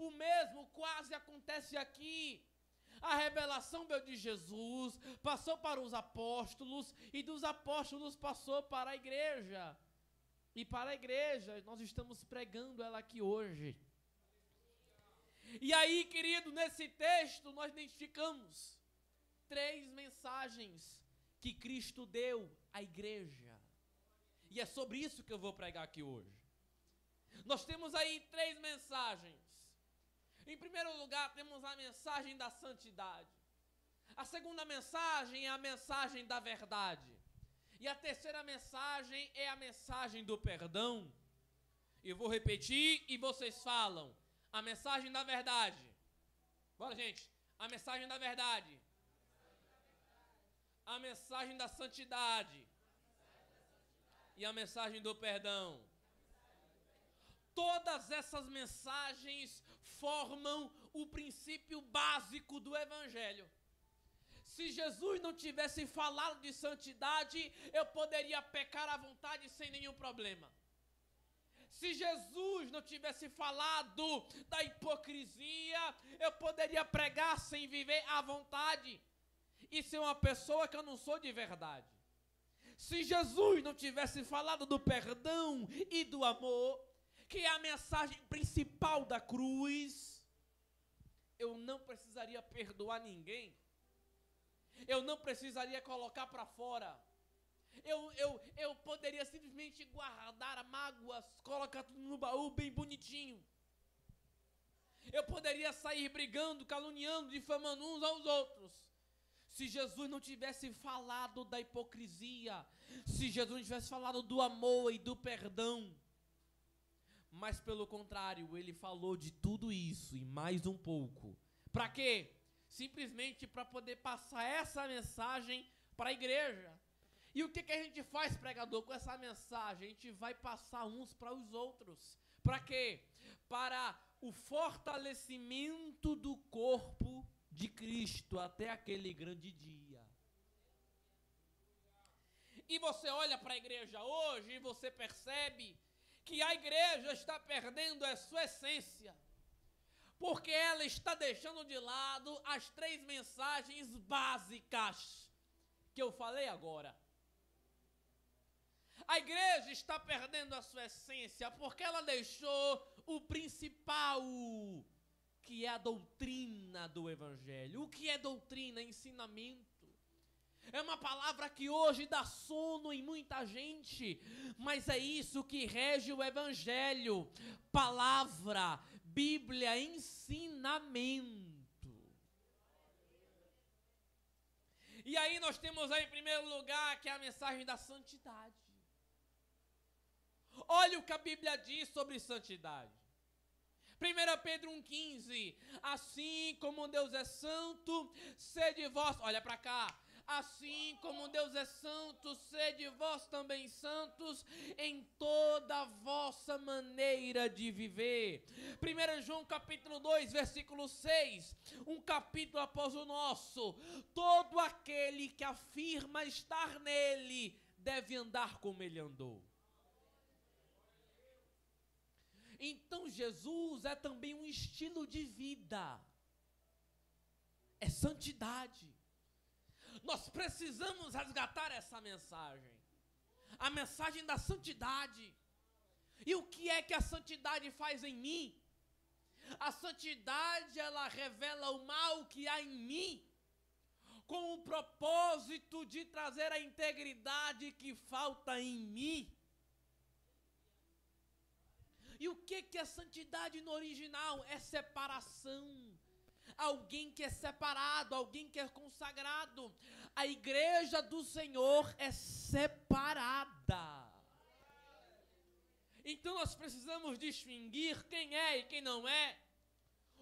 O mesmo quase acontece aqui. A revelação veio de Jesus, passou para os apóstolos, e dos apóstolos passou para a igreja. E para a igreja, nós estamos pregando ela aqui hoje. E aí, querido, nesse texto nós identificamos 3 mensagens que Cristo deu à igreja. E é sobre isso que eu vou pregar aqui hoje. Nós temos aí 3 mensagens. Em primeiro lugar, temos a mensagem da santidade. A segunda mensagem é a mensagem da verdade. E a terceira mensagem é a mensagem do perdão. Eu vou repetir e vocês falam. A mensagem da verdade. Bora, gente. A mensagem da verdade. A mensagem da santidade. E a mensagem do perdão. Todas essas mensagens formam o princípio básico do Evangelho. Se Jesus não tivesse falado de santidade, eu poderia pecar à vontade sem nenhum problema. Se Jesus não tivesse falado da hipocrisia, eu poderia pregar sem viver à vontade e ser uma pessoa que eu não sou de verdade. Se Jesus não tivesse falado do perdão e do amor, que é a mensagem principal da cruz, eu não precisaria perdoar ninguém. Eu não precisaria colocar para fora. Eu poderia simplesmente guardar mágoas, colocar tudo no baú bem bonitinho. Eu poderia sair brigando, caluniando, difamando uns aos outros. Se Jesus não tivesse falado da hipocrisia, se Jesus não tivesse falado do amor e do perdão, mas pelo contrário, ele falou de tudo isso e mais um pouco. Para quê? Simplesmente para poder passar essa mensagem para a igreja. E o que a gente faz, pregador, com essa mensagem? A gente vai passar uns para os outros. Para quê? Para o fortalecimento do corpo de Cristo até aquele grande dia. E você olha para a igreja hoje e você percebe que a igreja está perdendo a sua essência, porque ela está deixando de lado as 3 mensagens básicas que eu falei agora. A igreja está perdendo a sua essência porque ela deixou o principal, que é a doutrina do Evangelho. O que é doutrina? Ensinamento. É uma palavra que hoje dá sono em muita gente, mas é isso que rege o Evangelho. Palavra, Bíblia, ensinamento. E aí nós temos aí em primeiro lugar que é a mensagem da santidade. Olha o que a Bíblia diz sobre santidade. 1 Pedro 1,15. Assim como Deus é santo, sede vós. Olha para cá. Assim como Deus é santo, sede vós também santos em toda a vossa maneira de viver. 1 João capítulo 2, versículo 6, um capítulo após o nosso. Todo aquele que afirma estar nele deve andar como ele andou. Então Jesus é também um estilo de vida. É santidade. Nós precisamos resgatar essa mensagem. A mensagem da santidade. E o que é que a santidade faz em mim? A santidade, ela revela o mal que há em mim, com o propósito de trazer a integridade que falta em mim. E o que é santidade no original? É separação. Alguém que é separado, alguém que é consagrado. A igreja do Senhor é separada. Então nós precisamos distinguir quem é e quem não é.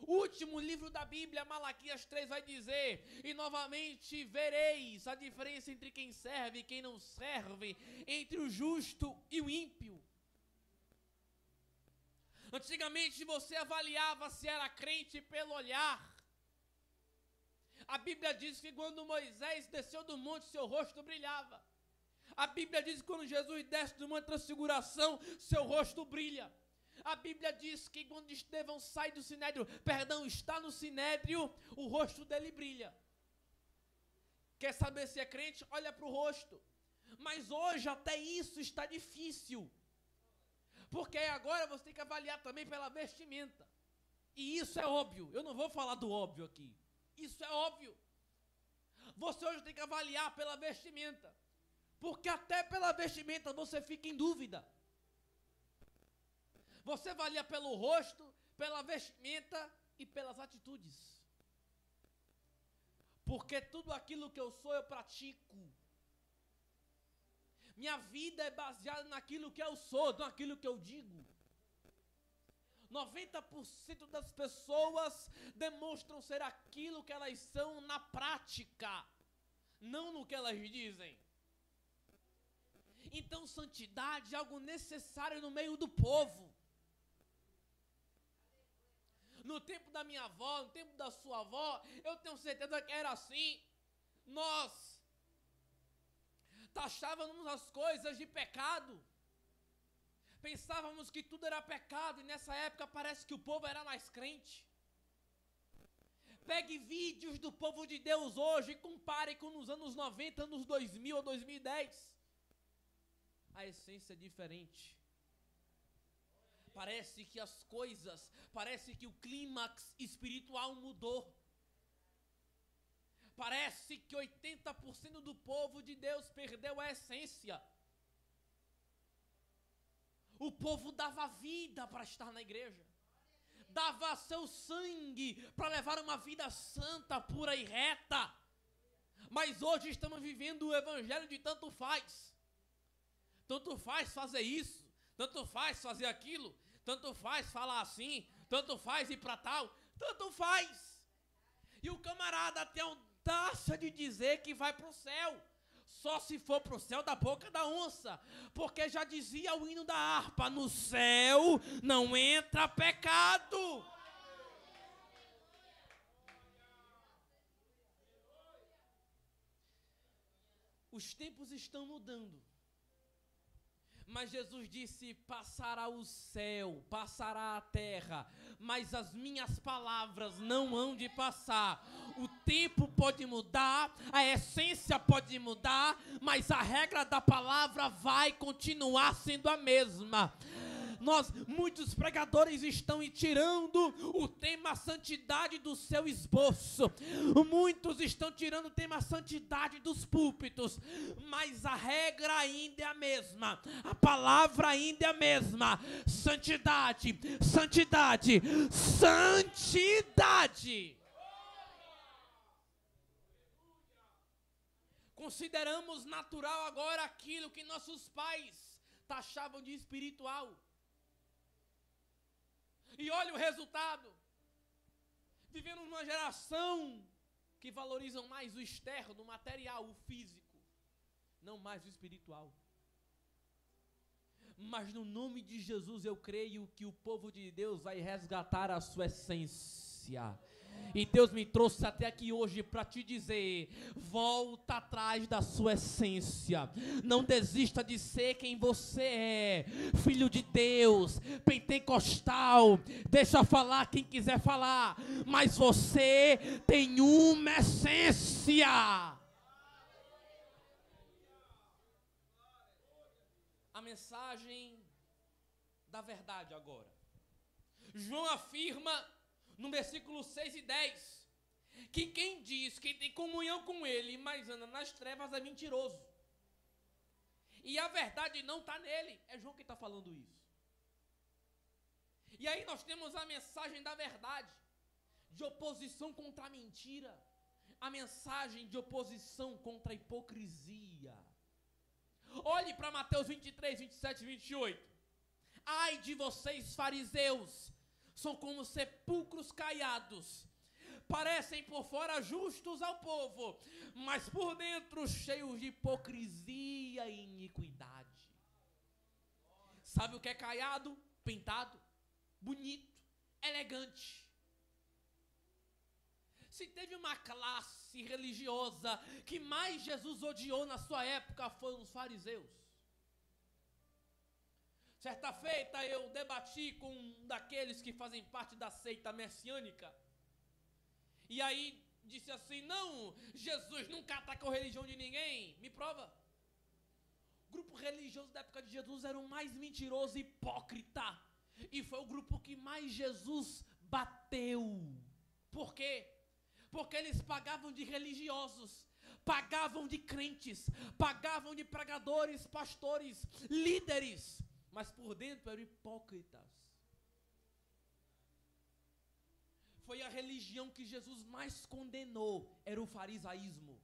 O último livro da Bíblia, Malaquias 3, vai dizer: e novamente vereis a diferença entre quem serve e quem não serve, entre o justo e o ímpio. Antigamente você avaliava se era crente pelo olhar. A Bíblia diz que quando Moisés desceu do monte, seu rosto brilhava. A Bíblia diz que quando Jesus desce do monte de transfiguração, seu rosto brilha. A Bíblia diz que quando Estevão sai do sinédrio, está no sinédrio, o rosto dele brilha. Quer saber se é crente? Olha para o rosto. Mas hoje até isso está difícil. Porque agora você tem que avaliar também pela vestimenta. E isso é óbvio. Eu não vou falar do óbvio aqui. Isso é óbvio. Você hoje tem que avaliar pela vestimenta. Porque até pela vestimenta você fica em dúvida. Você avalia pelo rosto, pela vestimenta e pelas atitudes. Porque tudo aquilo que eu sou, eu pratico. Minha vida é baseada naquilo que eu sou, naquilo que eu digo. 90% das pessoas demonstram ser aquilo que elas são na prática, não no que elas dizem. Então, santidade é algo necessário no meio do povo. No tempo da minha avó, no tempo da sua avó, eu tenho certeza que era assim. Nós taxávamos as coisas de pecado. Pensávamos que tudo era pecado e nessa época parece que o povo era mais crente. Pegue vídeos do povo de Deus hoje e compare com nos anos 90, anos 2000 ou 2010. A essência é diferente. Parece que as coisas, parece que o clímax espiritual mudou. Parece que 80% do povo de Deus perdeu a essência. O povo dava vida para estar na igreja. Dava seu sangue para levar uma vida santa, pura e reta. Mas hoje estamos vivendo o evangelho de tanto faz. Tanto faz fazer isso, tanto faz fazer aquilo, tanto faz falar assim, tanto faz ir para tal, tanto faz. E o camarada tem a audácia de dizer que vai para o céu. Só se for para o céu da boca da onça. Porque já dizia o hino da harpa, no céu não entra pecado. Os tempos estão mudando. Mas Jesus disse, passará o céu, passará a terra, mas as minhas palavras não hão de passar. O tempo pode mudar, a essência pode mudar, mas a regra da palavra vai continuar sendo a mesma. Muitos pregadores estão tirando o tema santidade do seu esboço. Muitos estão tirando o tema santidade dos púlpitos. Mas a regra ainda é a mesma. A palavra ainda é a mesma. Santidade, santidade, santidade. Consideramos natural agora aquilo que nossos pais taxavam de espiritual. E olha o resultado. Vivemos numa geração que valorizam mais o externo, o material, o físico, não mais o espiritual. Mas no nome de Jesus eu creio que o povo de Deus vai resgatar a sua essência. E Deus me trouxe até aqui hoje para te dizer, volta atrás da sua essência. Não desista de ser quem você é. Filho de Deus, pentecostal, deixa falar quem quiser falar. Mas você tem uma essência. A mensagem da verdade agora. João afirma no versículo 6 e 10, que quem diz que tem comunhão com ele, mas anda nas trevas, é mentiroso. E a verdade não está nele. É João que está falando isso. E aí nós temos a mensagem da verdade, de oposição contra a mentira. A mensagem de oposição contra a hipocrisia. Olhe para Mateus 23, 27 e 28. Ai de vocês, fariseus, são como sepulcros caiados. Parecem por fora justos ao povo, mas por dentro cheios de hipocrisia e iniquidade. Sabe o que é caiado? Pintado, bonito, elegante. Se teve uma classe religiosa que mais Jesus odiou na sua época, foram os fariseus. Certa feita eu debati com um daqueles que fazem parte da seita messiânica. E aí disse assim: não, Jesus nunca atacou a religião de ninguém. Me prova. O grupo religioso da época de Jesus era o mais mentiroso e hipócrita. E foi o grupo que mais Jesus bateu. Por quê? Porque eles pagavam de religiosos, pagavam de crentes, pagavam de pregadores, pastores, líderes, mas por dentro eram hipócritas. Foi a religião que Jesus mais condenou, era o farisaísmo.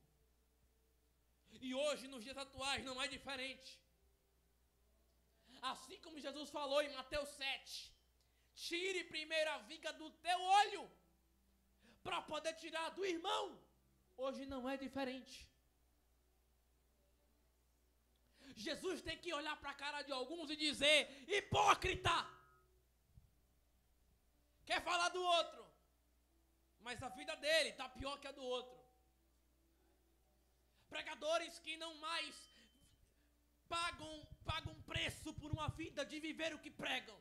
E hoje, nos dias atuais, não é diferente. Assim como Jesus falou em Mateus 7, tire primeiro a viga do teu olho, para poder tirar do irmão. Hoje não é diferente. Jesus tem que olhar para a cara de alguns e dizer: hipócrita! Quer falar do outro, mas a vida dele está pior que a do outro. Pregadores que não mais pagam preço por uma vida de viver o que pregam.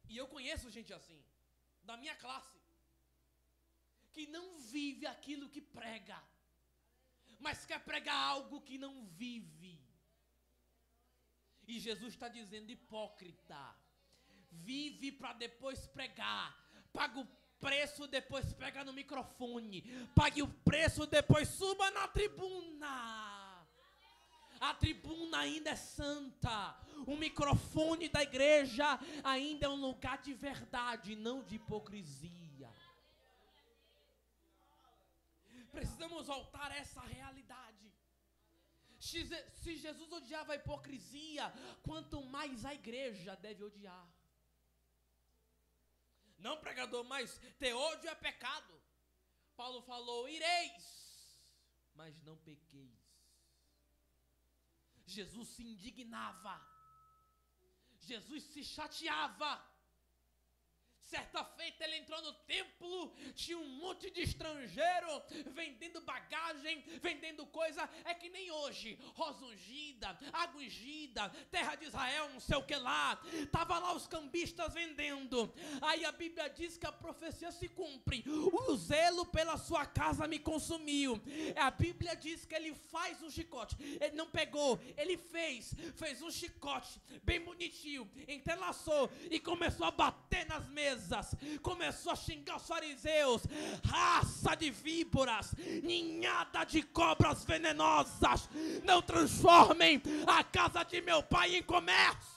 E eu conheço gente assim, da minha classe, que não vive aquilo que prega, mas quer pregar algo que não vive. E Jesus está dizendo: hipócrita, vive para depois pregar, paga o preço, depois prega no microfone, pague o preço, depois suba na tribuna. A tribuna ainda é santa, o microfone da igreja ainda é um lugar de verdade, não de hipocrisia. Precisamos voltar a essa realidade. Se Jesus odiava a hipocrisia, quanto mais a igreja deve odiar. Não, pregador, mas ter ódio é pecado. Paulo falou: ireis, mas não pequeis. Jesus se indignava, Jesus se chateava. Certa feita ele entrou no templo, tinha um monte de estrangeiro vendendo bagagem, vendendo coisa. É que nem hoje, rosa ungida, água ungida, terra de Israel, não sei o que lá. Tava lá os cambistas vendendo. Aí a Bíblia diz que a profecia se cumpre: o zelo pela sua casa me consumiu. A Bíblia diz que ele faz um chicote. Ele não pegou, ele fez um chicote bem bonitinho, entrelaçou e começou a bater nas mesas. Começou a xingar os fariseus: raça de víboras, ninhada de cobras venenosas, não transformem a casa de meu pai em comércio.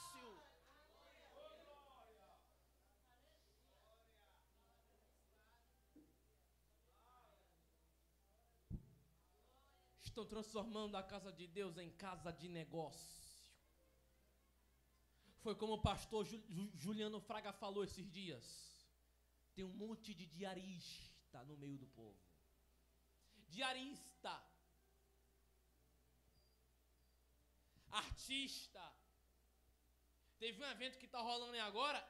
Estão transformando a casa de Deus em casa de negócio. Foi como o pastor Juliano Fraga falou esses dias: tem um monte de diarista no meio do povo. Diarista, artista. Teve um evento que está rolando aí agora,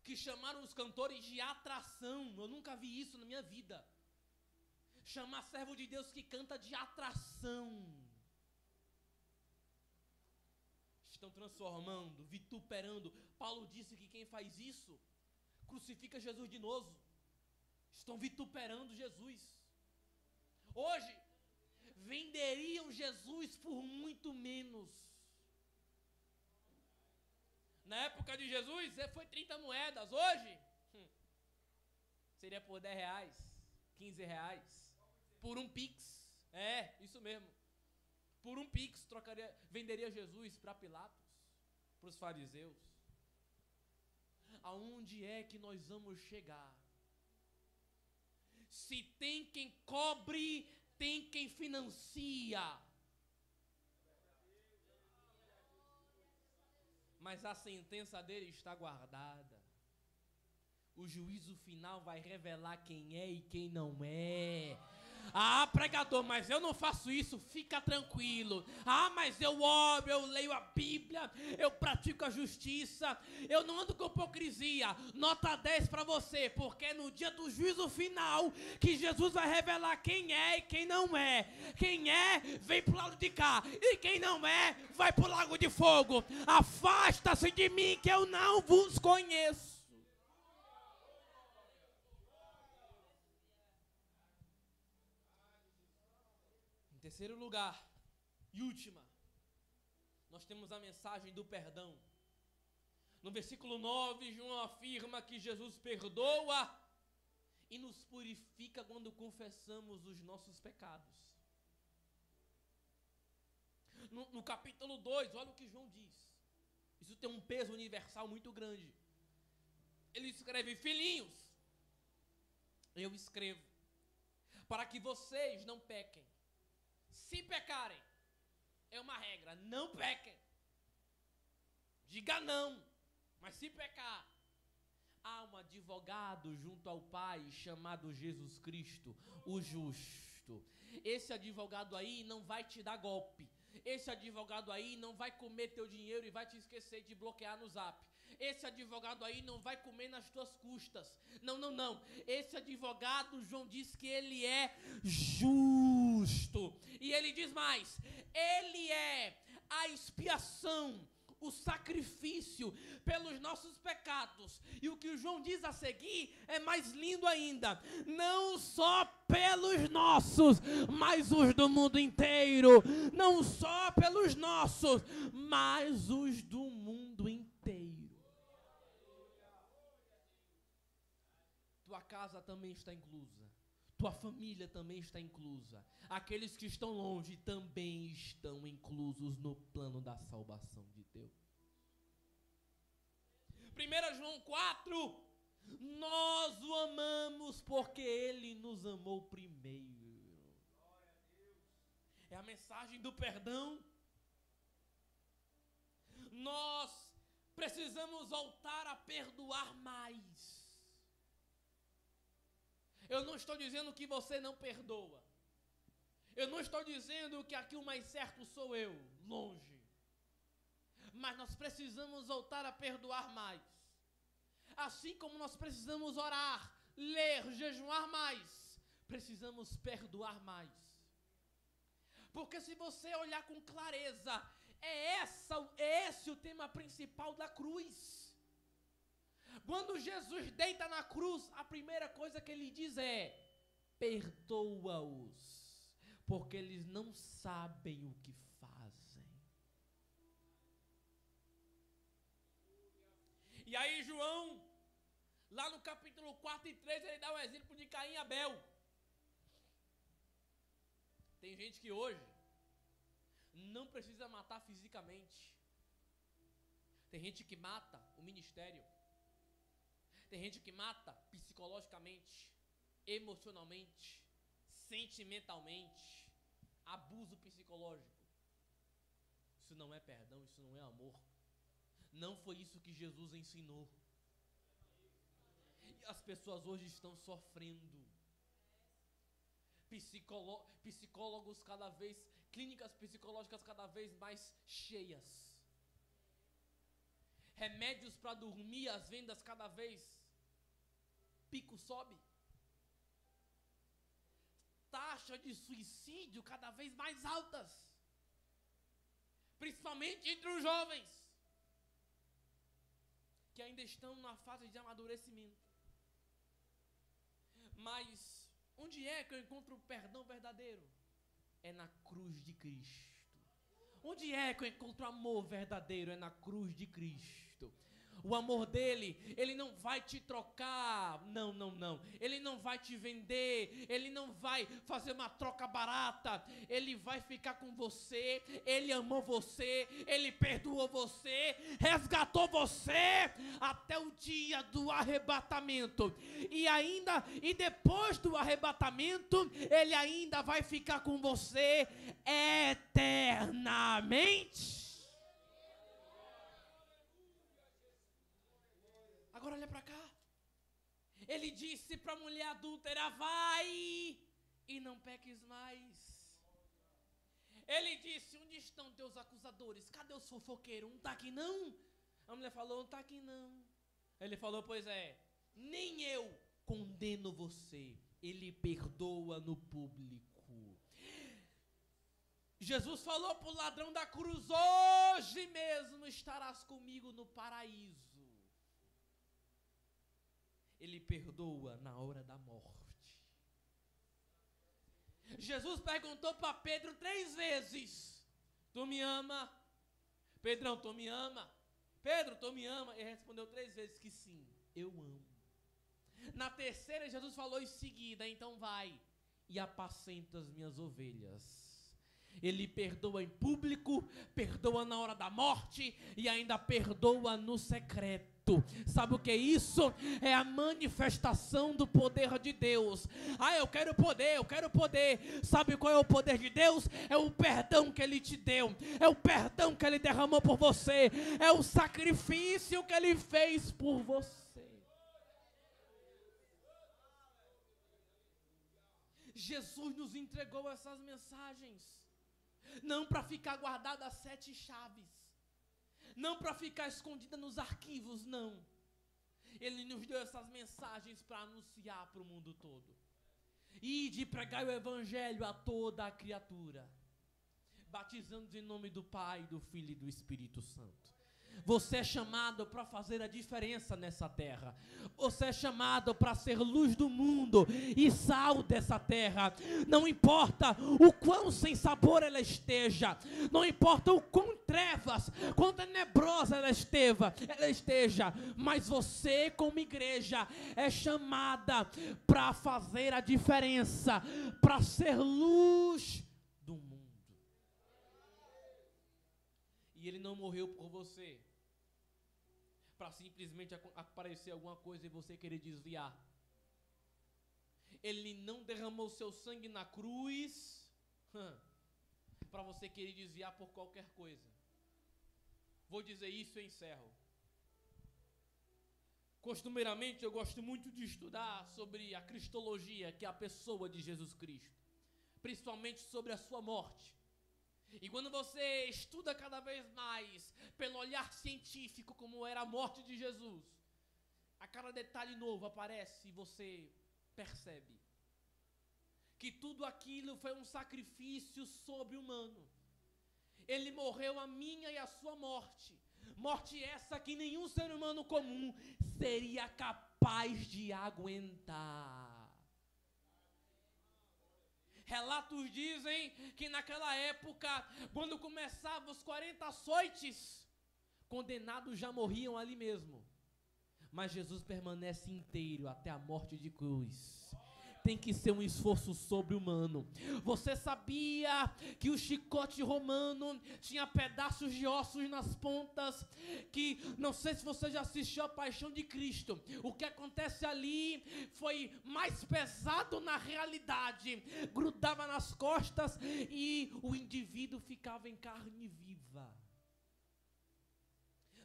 que chamaram os cantores de atração. Eu nunca vi isso na minha vida. Chamar servo de Deus que canta de atração. Estão transformando, vituperando. Paulo disse que quem faz isso crucifica Jesus de novo. Estão vituperando Jesus. Hoje venderiam Jesus por muito menos. Na época de Jesus foi 30 moedas. Hoje seria por 10 reais, 15 reais, por um pix. É, isso mesmo. Por um pix venderia Jesus para Pilatos, para os fariseus. Aonde é que nós vamos chegar? Se tem quem cobre, tem quem financia. Mas a sentença dele está guardada. O juízo final vai revelar quem é e quem não é. Ah, pregador, mas eu não faço isso, fica tranquilo. Ah, mas eu oro, eu leio a Bíblia, eu pratico a justiça, eu não ando com hipocrisia. Nota 10 para você, porque no dia do juízo final, que Jesus vai revelar quem é e quem não é. Quem é, vem pro lado de cá, e quem não é, vai pro lago de fogo. Afasta-se de mim que eu não vos conheço. Terceiro lugar, e última, nós temos a mensagem do perdão. No versículo 9, João afirma que Jesus perdoa e nos purifica quando confessamos os nossos pecados. No capítulo 2, olha o que João diz. Isso tem um peso universal muito grande. Ele escreve: filhinhos, eu escrevo para que vocês não pequem. Se pecarem, é uma regra, não pequem. Diga não, mas se pecar, há um advogado junto ao Pai chamado Jesus Cristo, o justo. Esse advogado aí não vai te dar golpe. Esse advogado aí não vai comer teu dinheiro e vai te esquecer de bloquear no Zap. Esse advogado aí não vai comer nas tuas custas. Não, não, não. Esse advogado, João diz que ele é justo. E ele diz mais: ele é a expiação, o sacrifício pelos nossos pecados. E o que o João diz a seguir é mais lindo ainda: não só pelos nossos, mas os do mundo inteiro. Não só pelos nossos, mas os do mundo inteiro. Tua casa também está inclusa. Tua família também está inclusa. Aqueles que estão longe também estão inclusos no plano da salvação de Deus. 1 João 4, nós o amamos porque Ele nos amou primeiro. É a mensagem do perdão. Nós precisamos voltar a perdoar mais. Eu não estou dizendo que você não perdoa. Eu não estou dizendo que aqui o mais certo sou eu, longe. Mas nós precisamos voltar a perdoar mais. Assim como nós precisamos orar, ler, jejuar mais, precisamos perdoar mais. Porque se você olhar com clareza, é esse o tema principal da cruz. Quando Jesus deita na cruz, a primeira coisa que ele diz é: perdoa-os, porque eles não sabem o que fazem. E aí João, lá no capítulo 4 e 3, ele dá o exemplo de Caim e Abel. Tem gente que hoje não precisa matar fisicamente. Tem gente que mata o ministério. Tem gente que mata psicologicamente, emocionalmente, sentimentalmente. Abuso psicológico. Isso não é perdão, isso não é amor. Não foi isso que Jesus ensinou. E as pessoas hoje estão sofrendo. Psicólogos cada vez, clínicas psicológicas cada vez mais cheias. Remédios para dormir, as vendas cada vez pico sobe. Taxa de suicídio cada vez mais altas. Principalmente entre os jovens, que ainda estão na fase de amadurecimento. Mas onde é que eu encontro o perdão verdadeiro? É na cruz de Cristo. Onde é que eu encontro o amor verdadeiro? É na cruz de Cristo. O amor dele, ele não vai te trocar, não. Ele não vai te vender, ele não vai fazer uma troca barata. Ele vai ficar com você, ele amou você, ele perdoou você, resgatou você até o dia do arrebatamento. E depois do arrebatamento, ele ainda vai ficar com você eternamente. Agora olha para cá. Ele disse para a mulher adúltera: vai e não peques mais. Ele disse, onde estão teus acusadores? Cadê os fofoqueiros? Não está aqui não? A mulher falou, não está aqui não. Ele falou, pois é, nem eu condeno você. Ele perdoa no público. Jesus falou para o ladrão da cruz, hoje mesmo estarás comigo no paraíso. Ele perdoa na hora da morte. Jesus perguntou para Pedro 3 vezes, tu me ama? Pedrão, tu me ama? Pedro, tu me ama? Ele respondeu 3 vezes que sim, eu amo. Na terceira, Jesus falou em seguida, então vai e apacenta as minhas ovelhas. Ele perdoa em público, perdoa na hora da morte e ainda perdoa no secreto. Sabe o que é isso? É a manifestação do poder de Deus. Ah, eu quero poder, eu quero poder. Sabe qual é o poder de Deus? É o perdão que Ele te deu, é o perdão que Ele derramou por você, é o sacrifício que Ele fez por você. Jesus nos entregou essas mensagens, não para ficar guardada as 7 chaves, não para ficar escondida nos arquivos, não. Ele nos deu essas mensagens para anunciar para o mundo todo. E de pregar o evangelho a toda a criatura, batizando em nome do Pai, do Filho e do Espírito Santo. Você é chamado para fazer a diferença nessa terra. Você é chamado para ser luz do mundo e sal dessa terra. Não importa o quão sem sabor ela esteja, não importa o quão trevas, quão tenebrosa ela esteja, mas você como igreja é chamada para fazer a diferença, para ser luz do mundo. E Ele não morreu por você para simplesmente aparecer alguma coisa e você querer desviar. Ele não derramou seu sangue na cruz para você querer desviar por qualquer coisa. Vou dizer isso e encerro. Costumeiramente eu gosto muito de estudar sobre a cristologia, que é a pessoa de Jesus Cristo, principalmente sobre a sua morte. E quando você estuda cada vez mais pelo olhar científico como era a morte de Jesus, a cada detalhe novo aparece e você percebe que tudo aquilo foi um sacrifício sobre-humano. Ele morreu a minha e a sua morte. Morte essa que nenhum ser humano comum seria capaz de aguentar. Relatos dizem que naquela época, quando começavam os 40 açoites, condenados já morriam ali mesmo. Mas Jesus permanece inteiro até a morte de cruz. Tem que ser um esforço sobre-humano. Você sabia que o chicote romano tinha pedaços de ossos nas pontas? Que, não sei se você já assistiu a Paixão de Cristo, o que acontece ali foi mais pesado na realidade. Grudava nas costas e o indivíduo ficava em carne viva.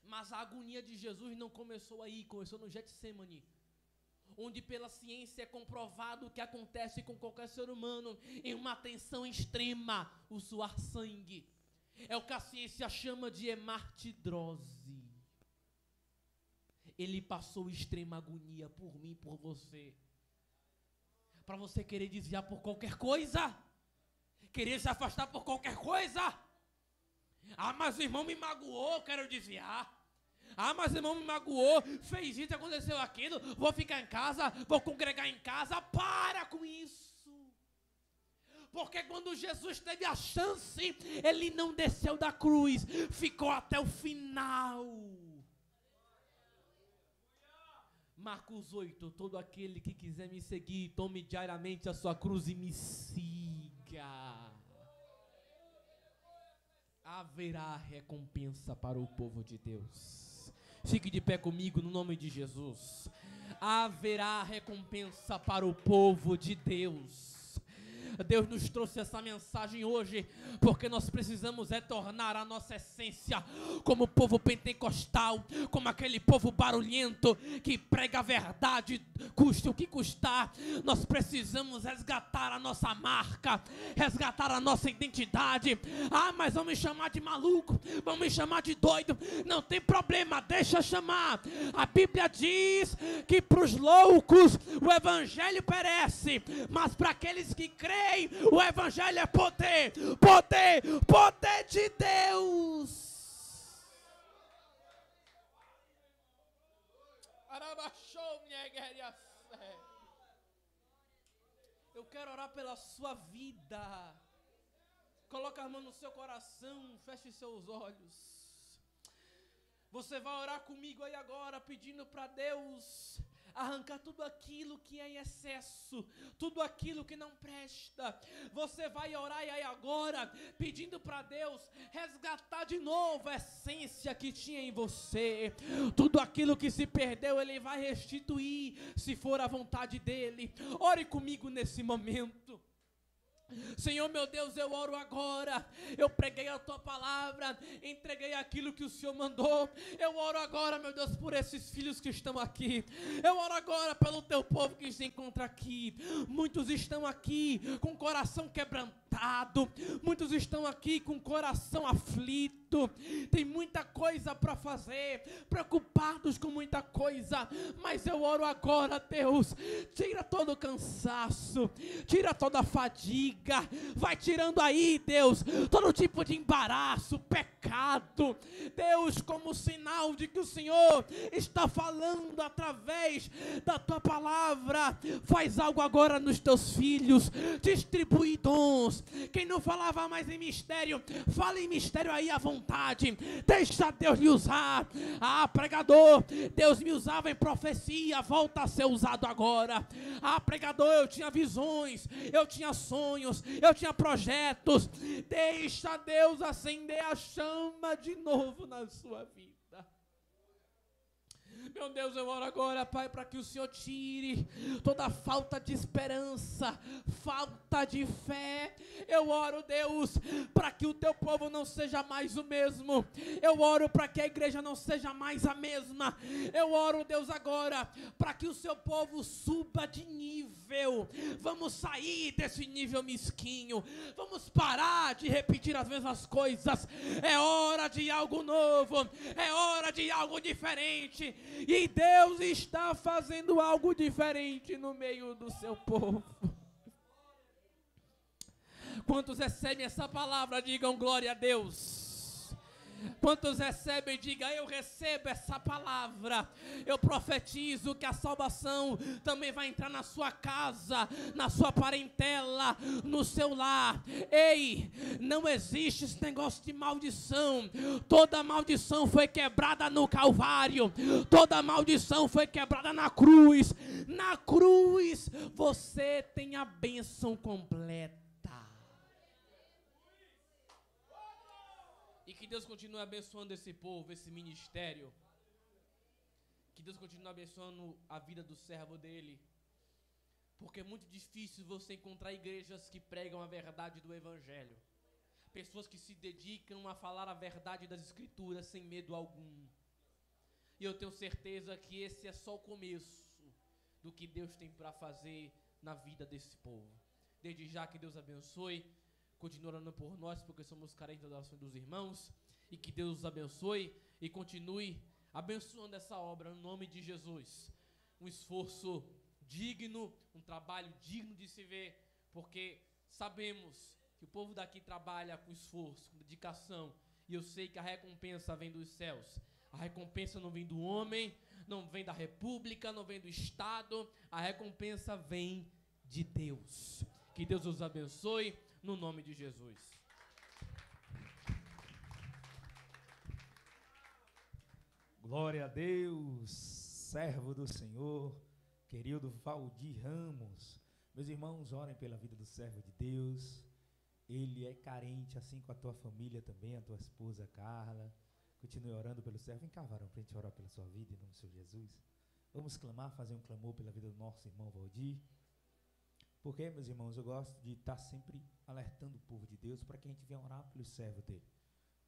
Mas a agonia de Jesus não começou aí, começou no Getsêmani, onde pela ciência é comprovado o que acontece com qualquer ser humano em uma tensão extrema, o suar sangue. É o que a ciência chama de hemartidrose. Ele passou extrema agonia por mim e por você. Para você querer desviar por qualquer coisa, querer se afastar por qualquer coisa. Ah, mas o irmão me magoou, eu quero desviar. Ah, mas o irmão me magoou, fez isso, aconteceu aquilo, vou ficar em casa, vou congregar em casa. Para com isso. Porque quando Jesus teve a chance, Ele não desceu da cruz, ficou até o final. Marcos 8, todo aquele que quiser me seguir, tome diariamente a sua cruz e me siga. Haverá recompensa para o povo de Deus. Fique de pé comigo no nome de Jesus. Haverá recompensa para o povo de Deus. Deus nos trouxe essa mensagem hoje, porque nós precisamos retornar à nossa essência, como povo pentecostal, como aquele povo barulhento, que prega a verdade, custe o que custar. Nós precisamos resgatar a nossa marca, resgatar a nossa identidade. Ah, mas vão me chamar de maluco, vão me chamar de doido, não tem problema, deixa chamar. A Bíblia diz que para os loucos o evangelho perece, mas para aqueles que creem, o evangelho é poder, poder, poder de Deus. Eu quero orar pela sua vida. Coloca a mão no seu coração, feche seus olhos. Você vai orar comigo aí agora, pedindo para Deus arrancar tudo aquilo que é em excesso, tudo aquilo que não presta. Você vai orar aí agora, pedindo para Deus resgatar de novo a essência que tinha em você. Tudo aquilo que se perdeu, Ele vai restituir, se for a vontade dEle. Ore comigo nesse momento. Senhor meu Deus, eu oro agora. Eu preguei a tua palavra, entreguei aquilo que o Senhor mandou. Eu oro agora, meu Deus, por esses filhos que estão aqui. Eu oro agora pelo teu povo que se encontra aqui. Muitos estão aqui com o coração quebrantado, muitos estão aqui com o coração aflito. Tem muita coisa para fazer, preocupados com muita coisa, mas eu oro agora, Deus, tira todo o cansaço, tira toda a fadiga, vai tirando aí, Deus, todo tipo de embaraço, pecado, Deus, como sinal de que o Senhor está falando através da tua palavra. Faz algo agora nos teus filhos, distribui dons. Quem não falava mais em mistério, fala em mistério aí à vontade, deixa Deus lhe usar. Ah, pregador, Deus me usava em profecia, volta a ser usado agora. Ah, pregador, eu tinha visões, eu tinha sonhos, eu tinha projetos. Deixa Deus acender a chama de novo na sua vida. Meu Deus, eu oro agora, Pai, para que o Senhor tire toda falta de esperança, falta de fé. Eu oro, Deus, para que o teu povo não seja mais o mesmo. Eu oro para que a igreja não seja mais a mesma. Eu oro, Deus, agora, para que o seu povo suba de nível. Vamos sair desse nível mesquinho. Vamos parar de repetir as mesmas coisas. É hora de algo novo. É hora de algo diferente. E Deus está fazendo algo diferente no meio do seu povo. Quantos recebem essa palavra, digam glória a Deus. Quantos recebem, diga: eu recebo essa palavra. Eu profetizo que a salvação também vai entrar na sua casa, na sua parentela, no seu lar. Ei, não existe esse negócio de maldição. Toda maldição foi quebrada no Calvário. Toda maldição foi quebrada na cruz. Na cruz você tem a bênção completa. E que Deus continue abençoando esse povo, esse ministério. Que Deus continue abençoando a vida do servo dele. Porque é muito difícil você encontrar igrejas que pregam a verdade do evangelho. Pessoas que se dedicam a falar a verdade das escrituras sem medo algum. E eu tenho certeza que esse é só o começo do que Deus tem para fazer na vida desse povo. Desde já, que Deus abençoe. Continue orando por nós, porque somos carentes da oração dos irmãos. E que Deus os abençoe e continue abençoando essa obra no nome de Jesus. Um esforço digno, um trabalho digno de se ver, porque sabemos que o povo daqui trabalha com esforço, com dedicação. E eu sei que a recompensa vem dos céus. A recompensa não vem do homem, não vem da república, não vem do Estado. A recompensa vem de Deus. Que Deus os abençoe. No nome de Jesus. Glória a Deus, servo do Senhor, querido Valdir Ramos. Meus irmãos, orem pela vida do servo de Deus. Ele é carente, assim com a tua família também, a tua esposa Carla. Continue orando pelo servo. Vem cá, varão, para a gente orar pela sua vida, em nome do Senhor Jesus. Vamos clamar, fazer um clamor pela vida do nosso irmão Valdir. Porque, meus irmãos, eu gosto de estar sempre alertando o povo de Deus para que a gente venha orar pelos servos dele.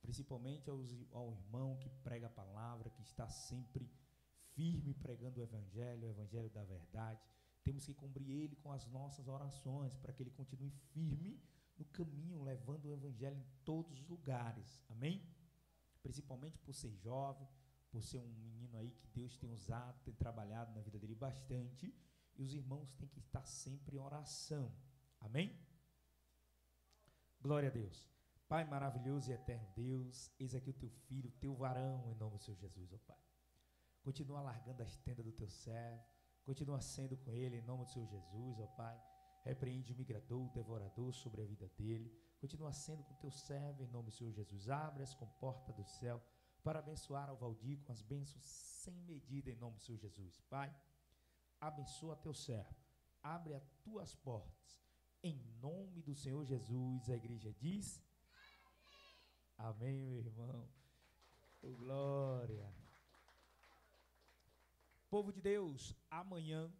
Principalmente ao irmão que prega a palavra, que está sempre firme pregando o evangelho da verdade. Temos que cobrir ele com as nossas orações, para que ele continue firme no caminho, levando o evangelho em todos os lugares. Amém? Principalmente por ser jovem, por ser um menino aí que Deus tem usado, tem trabalhado na vida dele bastante. E os irmãos têm que estar sempre em oração. Amém? Glória a Deus. Pai maravilhoso e eterno Deus, eis aqui o teu filho, o teu varão, em nome do Senhor Jesus, ó Pai. Continua largando as tendas do teu servo, continua sendo com ele, em nome do Senhor Jesus, ó Pai. Repreende o migrador, o devorador sobre a vida dele. Continua sendo com o teu servo, em nome do Senhor Jesus. Abre as comportas do céu para abençoar ao Valdir com as bênçãos sem medida, em nome do Senhor Jesus. Pai, abençoa teu servo, abre as tuas portas, em nome do Senhor Jesus. A igreja diz... Amém, meu irmão. Oh, glória. Povo de Deus, amanhã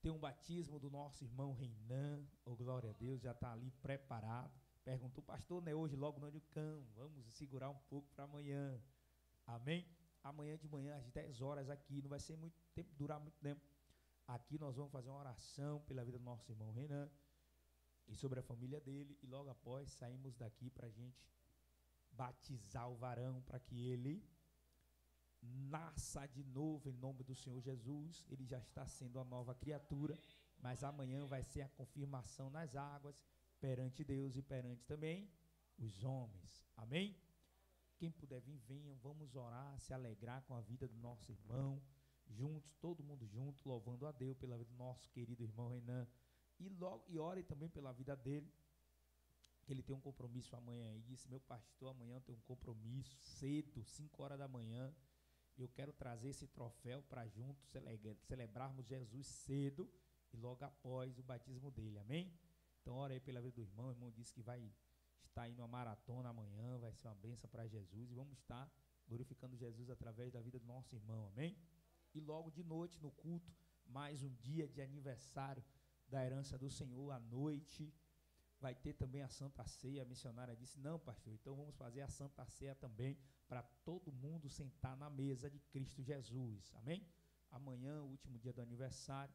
tem um batismo do nosso irmão Reinan. Oh, glória a Deus, já está ali preparado. Perguntou, pastor, não é hoje, logo não é de cão. Vamos segurar um pouco para amanhã. Amém? Amanhã de manhã, às 10 horas aqui, não vai ser muito tempo, durar muito tempo. Aqui nós vamos fazer uma oração pela vida do nosso irmão Reinan e sobre a família dele, e logo após saímos daqui para a gente batizar o varão, para que ele nasça de novo em nome do Senhor Jesus. Ele já está sendo uma nova criatura, mas amanhã vai ser a confirmação nas águas, perante Deus e perante também os homens. Amém? Quem puder vir, venham, vamos orar, se alegrar com a vida do nosso irmão, juntos, todo mundo junto, louvando a Deus pela vida do nosso querido irmão Reinan. E ore também pela vida dele, que ele tem um compromisso amanhã. E disse, meu pastor, amanhã eu tenho um compromisso cedo, 5 horas da manhã. Eu quero trazer esse troféu para juntos celebrarmos Jesus cedo e logo após o batismo dele. Amém? Então ore aí pela vida do irmão. O irmão disse que vai estar indo uma maratona amanhã, vai ser uma bênção para Jesus, e vamos estar glorificando Jesus através da vida do nosso irmão. Amém? E logo de noite no culto, mais um dia de aniversário da herança do Senhor. À noite vai ter também a Santa Ceia. A missionária disse, não, pastor, então vamos fazer a Santa Ceia também, para todo mundo sentar na mesa de Cristo Jesus. Amém? Amanhã, o último dia do aniversário,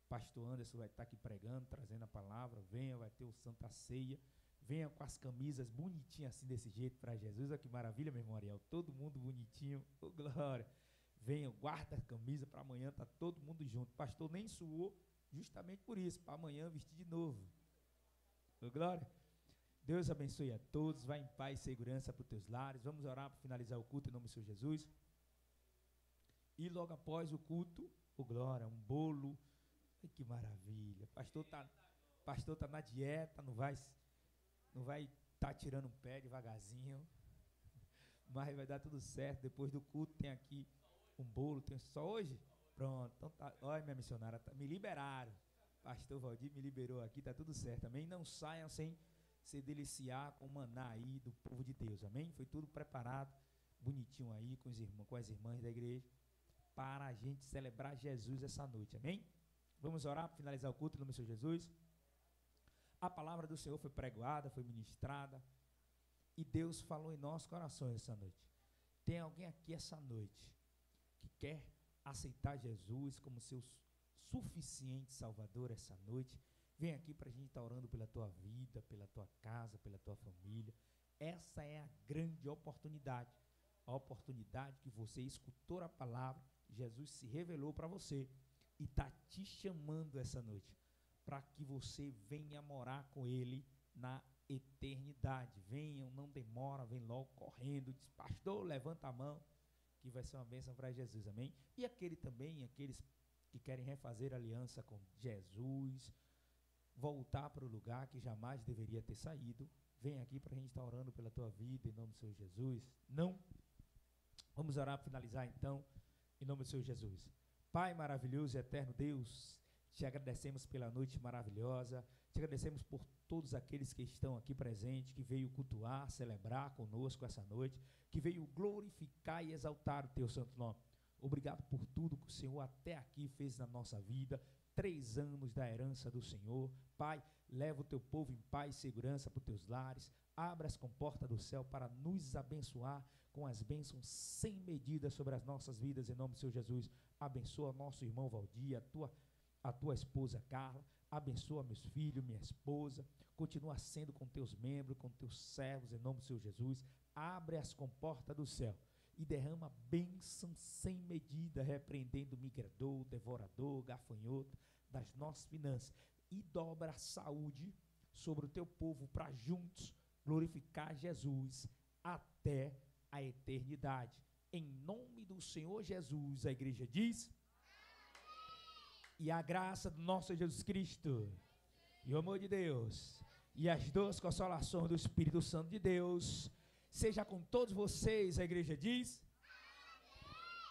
pastor Anderson vai estar aqui pregando, trazendo a palavra. Venha, vai ter o Santa Ceia. Venha com as camisas bonitinhas assim, desse jeito, para Jesus. Olha que maravilha, meu irmão Ariel, todo mundo bonitinho. Oh, glória. Venha, guarda a camisa para amanhã, tá todo mundo junto. Pastor nem suou, justamente por isso, para amanhã vestir de novo. Oh, glória. Deus abençoe a todos, vá em paz e segurança para os teus lares. Vamos orar para finalizar o culto em nome do Senhor Jesus. E logo após o culto, oh, glória, um bolo. Ai, que maravilha. Pastor tá na dieta, não vai estar tirando um pé devagarzinho, mas vai dar tudo certo. Depois do culto tem aqui um bolo. Tem só hoje? Pronto, então tá. Olha, minha missionária, me liberaram. Pastor Valdir me liberou aqui, tá tudo certo, amém? Não saiam sem se deliciar com o maná aí do povo de Deus, amém? Foi tudo preparado, bonitinho aí, com os irmãos, com as irmãs da igreja, para a gente celebrar Jesus essa noite, amém? Vamos orar para finalizar o culto em nome do Senhor Jesus. A palavra do Senhor foi pregoada, foi ministrada, e Deus falou em nossos corações essa noite. Tem alguém aqui essa noite que quer aceitar Jesus como seu suficiente Salvador essa noite? Vem aqui para a gente estar orando pela tua vida, pela tua casa, pela tua família. Essa é a grande oportunidade. A oportunidade que você escutou a palavra, Jesus se revelou para você e está te chamando essa noite para que você venha morar com Ele na eternidade. Venham, não demora, vem logo correndo. Diz, pastor, levanta a mão, que vai ser uma bênção para Jesus, amém? E aqueles que querem refazer aliança com Jesus, voltar para o lugar que jamais deveria ter saído, vem aqui para a gente estar orando pela tua vida, em nome do Senhor Jesus. Não? Vamos orar para finalizar então, em nome do Senhor Jesus. Pai maravilhoso e eterno Deus, te agradecemos pela noite maravilhosa, te agradecemos por todos aqueles que estão aqui presentes, que veio cultuar, celebrar conosco essa noite, que veio glorificar e exaltar o teu santo nome. Obrigado por tudo que o Senhor até aqui fez na nossa vida. 3 anos da herança do Senhor. Pai, leva o teu povo em paz e segurança para os teus lares. Abra as comportas do céu para nos abençoar com as bênçãos sem medida sobre as nossas vidas, em nome do Senhor Jesus. Abençoa nosso irmão Valdir, a tua esposa Carla. Abençoa meus filhos, minha esposa. Continua sendo com teus membros, com teus servos, em nome do Senhor Jesus. Abre as comportas do céu e derrama bênção sem medida, repreendendo o migrador, devorador, gafanhoto das nossas finanças. E dobra a saúde sobre o teu povo para juntos glorificar Jesus até a eternidade. Em nome do Senhor Jesus, a igreja diz: e a graça do nosso Jesus Cristo, e o amor de Deus, e as doces consolações do Espírito Santo de Deus, seja com todos vocês, a igreja diz: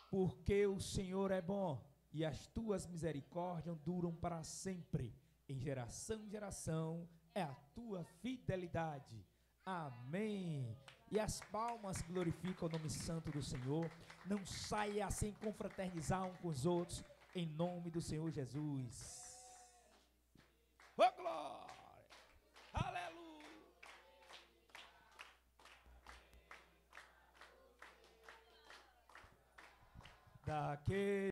porque o Senhor é bom, e as tuas misericórdias duram para sempre. Em geração em geração é a tua fidelidade. Amém. E as palmas glorificam o nome santo do Senhor. Não saia sem confraternizar um com os outros, em nome do Senhor Jesus. Oh, glória! Aleluia! Daquele